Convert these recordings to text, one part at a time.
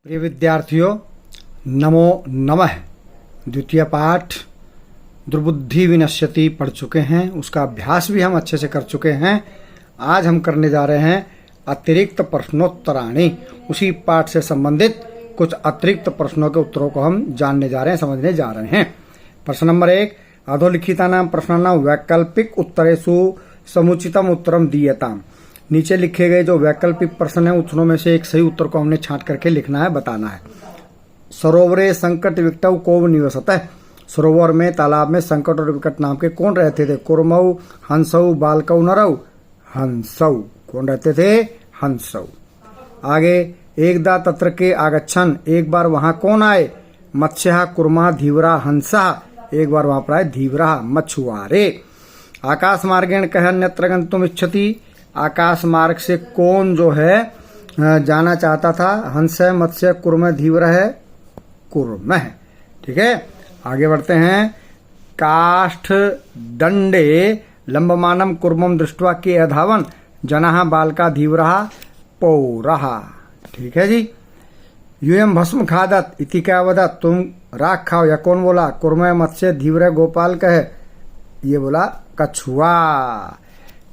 प्रिय विद्यार्थियों, नमो नमः। द्वितीय पाठ दुर्बुद्धि विनश्यति पढ़ चुके हैं, उसका अभ्यास भी हम अच्छे से कर चुके हैं। आज हम करने जा रहे हैं अतिरिक्त प्रश्नोत्तराणि। उसी पाठ से संबंधित कुछ अतिरिक्त प्रश्नों के उत्तरों को हम जानने जा रहे हैं, समझने जा रहे हैं। प्रश्न नंबर 1, अधोलिखितानां प्रश्नानां वैकल्पिक उत्तरेषु समुचितम उत्तरम दीयताम्। नीचे लिखे गए जो वैकल्पिक प्रश्न है उत्तरों में से एक सही उत्तर को हमने छांट करके लिखना है, बताना है। सरोवरे संकट विकटौ को निवसतः। सरोवर में, तालाब में संकट और विकट नाम के कौन रहते थे? कुर्मौ, हंसौ, बालकौ, नरौ। हंसौ। कौन रहते थे? हंसौ। आगे, एकदा तत्र के आगच्छन। एक बार वहां कौन आए? मत्स्यः, कुर्मः, धीवरा, हंसः। एक बार वहां पर आए धीवरा, मछुआरे। आकाश मार्गेण कः अन्यत्र गन्तुम् इच्छति। आकाश मार्ग से कौन जो है जाना चाहता था? हंस है, मत्स्य, कुर्म, धीवर है, कुर्म है। ठीक है, आगे बढ़ते हैं। काष्ठ दंडे लंबमानम कुर्मम दृष्ट्वा के अधावन जनः बालका धीवरः पौरः। ठीक है जी। यूयम भस्म खादत इति क्या वदत। तुम राख खाओ, या कौन बोला? कुर्म, मत्स्य, धीवर, गोपाल कहे, ये बोला कछुआ।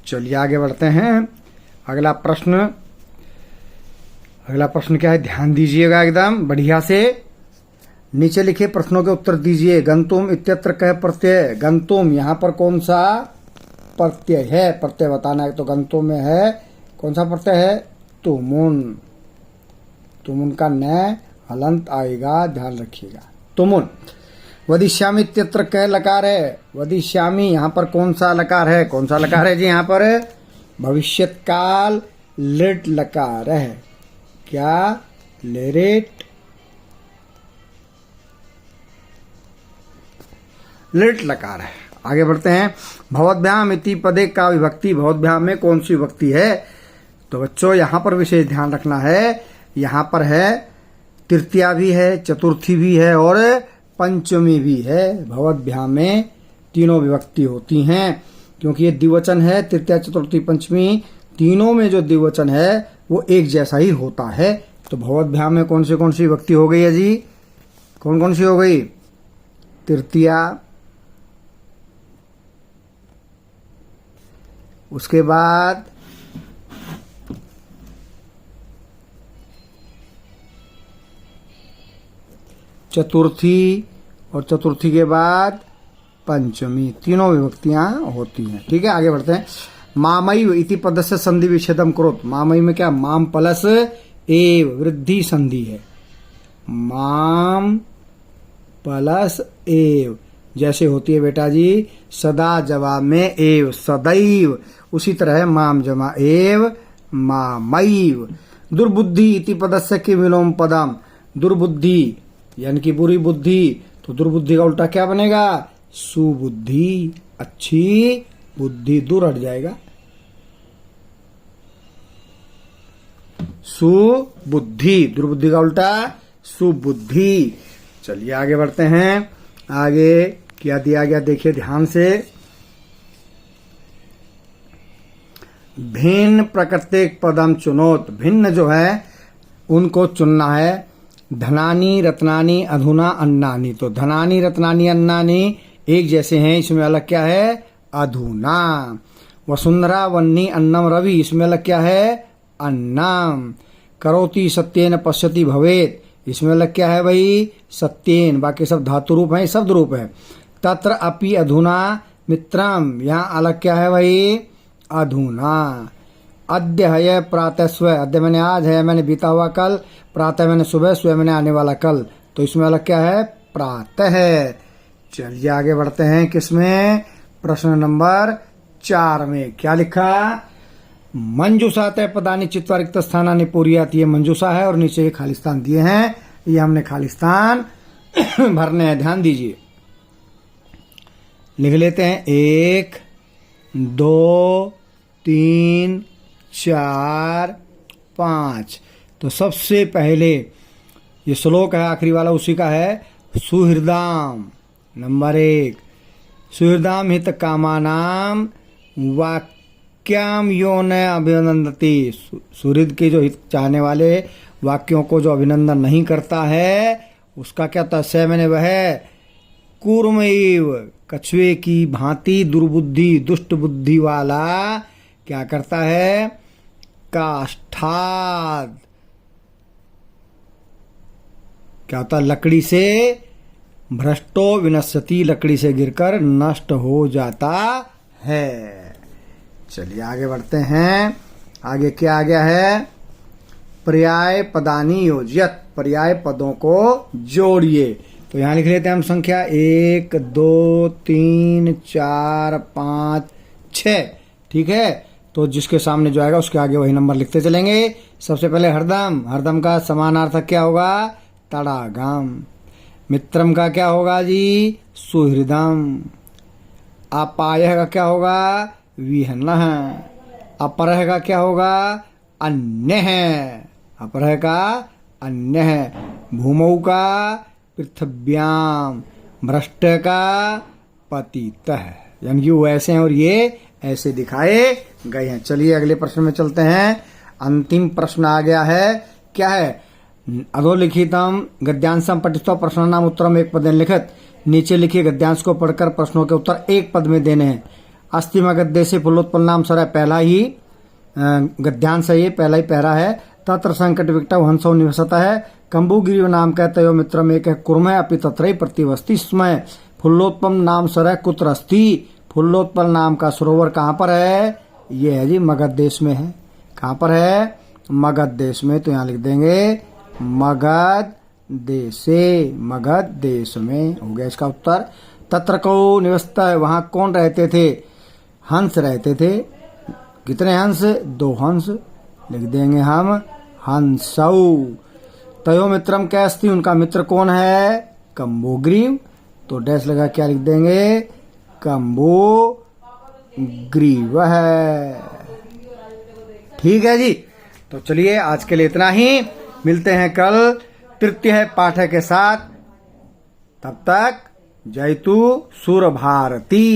चलिए आगे बढ़ते हैं। अगला प्रश्न क्या है? ध्यान दीजिएगा एकदम बढ़िया से। नीचे लिखे प्रश्नों के उत्तर दीजिए। गंतुम इत्यत्र कह प्रत्यय। गंतुम यहाँ पर कौन सा प्रत्यय है? प्रत्यय बताना है। तो गंतुम में है कौन सा प्रत्यय है? तुमुन। तुमुन का न हलंत आएगा, ध्यान रखिएगा। तुमुन। वदिष्यामि इत्यत्र कह लकार है। वदिष्यामि यहाँ पर कौन सा लकार है? कौन सा लकार है जी? यहाँ पर भविष्यत काल लिट लकार है। क्या? लिट लकार है। आगे बढ़ते हैं। भवद्भ्याम इति पदे का विभक्ति। भवद्भ्याम में कौन सी विभक्ति है? तो बच्चों यहाँ पर विशेष ध्यान रखना है। यहाँ पर है तृतीया भी है, चतुर्थी भी है और पंचमी भी है। भवद्भ्याम में तीनों विभक्ति होती हैं, क्योंकि ये द्विवचन है। तृतीया, चतुर्थी, पंचमी तीनों में जो द्विवचन है वो एक जैसा ही होता है। तो भवद्भ्याम में कौन सी विभक्ति हो गई है जी? कौन सी हो गई? तृतीया, उसके बाद चतुर्थी और चतुर्थी के बाद पंचमी। तीनों विभक्तियां होती हैं। ठीक है, आगे बढ़ते हैं। मामैव इति पदस्य संधि विच्छेदम करोत। मामैव में क्या? माम प्लस एव, वृद्धि संधि है। माम प्लस एव जैसे होती है बेटा जी सदा जवाब में एव, सदैव। उसी तरह है माम जमा एव, मामैव। दुर्बुद्धि इति पदस्य के विलोम पदम। दुर्बुद्धि यानी कि बुरी बुद्धि, तो दुर्बुद्धि का उल्टा क्या बनेगा? सुबुद्धि। अच्छी बुद्धि, दूर हट जाएगा, सुबुद्धि। दुर्बुद्धि का उल्टा सुबुद्धि। चलिए आगे बढ़ते हैं। आगे क्या दिया गया देखिए ध्यान से। भिन्न प्रकृतिक पदम चुनोत। भिन्न जो है उनको चुनना है। धनानी, रत्नानी, अधुना, अन्नानी। तो धनानी, रत्नानी, अन्नानी एक जैसे हैं, इसमें अलग क्या है? अधुना। वसुंधरा, वन्नी, अन्नम, रवि, इसमें अलग क्या है? अन्नम। करोति, सत्येन, पश्यति, भवेत, इसमें अलग क्या है भाई? सत्येन। बाकी सब धातु रूप है, शब्द रूप है। तत्र अपि अधुना मित्रम, यहाँ अलग क्या है भाई? अधुना। अद्य है प्रातः स्व। अद्य मैंने आज, है मैंने बीता हुआ कल, प्रातः मैंने सुबह, स्व मैंने आने वाला कल। तो इसमें अलग क्या है? प्रातः है। चलिए आगे बढ़ते हैं। किसमें? प्रश्न नंबर 4 में क्या लिखा? मंजूषा तय पदानी चित्वा रिक्त स्थानानि पूर्याति। ये मंजूषा है और नीचे ये खाली स्थान दिए हैं, ये हमने खाली स्थान भरने हैं। ध्यान दीजिए, लिख लेते हैं। 1, 2, 3, 4, 5। तो सबसे पहले ये श्लोक है आखिरी वाला, उसी का है। सुहृदाम नंबर 1। सुहृदाम हित कामानाम वाक्याम यो न अभिनंदती। सुहृद के जो हित चाहने वाले वाक्यों को जो अभिनंदन नहीं करता है उसका क्या होता है? स मैंने वह कूर्मैव, कछुए की भांति दुर्बुद्धि दुष्ट बुद्धि वाला क्या करता है? काष्ठाद, क्या होता है? लकड़ी से भ्रष्टो विनश्यति, लकड़ी से गिरकर नष्ट हो जाता है। चलिए आगे बढ़ते हैं। आगे क्या आ गया है? पर्याय पदानी योज्यत, पर्याय पदों को जोड़िए। तो यहां लिख लेते हैं हम संख्या 1 2 3 4 5 6। ठीक है, तो जिसके सामने जो आएगा उसके आगे वही नंबर लिखते चलेंगे। सबसे पहले हरदम, हरदम का समानार्थक क्या होगा? तड़ागम। मित्रम का क्या होगा जी? सुहृदम। अपायः का क्या होगा? विहनः। अपरः का क्या होगा? अन्यः। अपरः का अन्यः। भूमौ का पृथ्व्याम। भ्रष्ट का पतितः। यानी कि वो ऐसे हैं और ये ऐसे दिखाए गए हैं। चलिए अगले प्रश्न में चलते हैं। अंतिम प्रश्न आ गया है। क्या है? अधोलिखितम गद्यांशम पठित्वा प्रश्नानाम उत्तरम एक पदेन लिखित। नीचे लिखिए गद्यांश को पढ़कर प्रश्नों के उत्तर एक पद में देने हैं। अस्तिम गद्य से फुल्लोत्पल नाम सर पहला ही गद्यांश है, ये पहला ही पैरा है। तत्र संकट विकटव हंसो निवसता है। कंबुगिरी नाम कहते हो मित्रम एक है कुर्म अपि तत्रई प्रतिवस्ति स्मय। फुल्लोत्पल नाम सर कुत्र अस्ति। फुल्लोत्पल नाम का सरोवर कहाँ पर है? ये है जी मगध देश में है। कहाँ पर है? मगध देश में। तो यहाँ लिख देंगे मगध देशे, मगध देश में। हो गया इसका उत्तर। तत्र को निवसता है, वहां कौन रहते थे? हंस रहते थे। कितने हंस? 2 हंस। लिख देंगे हम हंसौ। तयो मित्रम कैस्ति, उनका मित्र कौन है? कंबोग्रीव। तो डैश लगा क्या लिख देंगे? कंबोग्रीव है। ठीक है जी। तो चलिए आज के लिए इतना ही। मिलते हैं कल तृतीय पाठ के साथ। तब तक जयतु सुर भारती।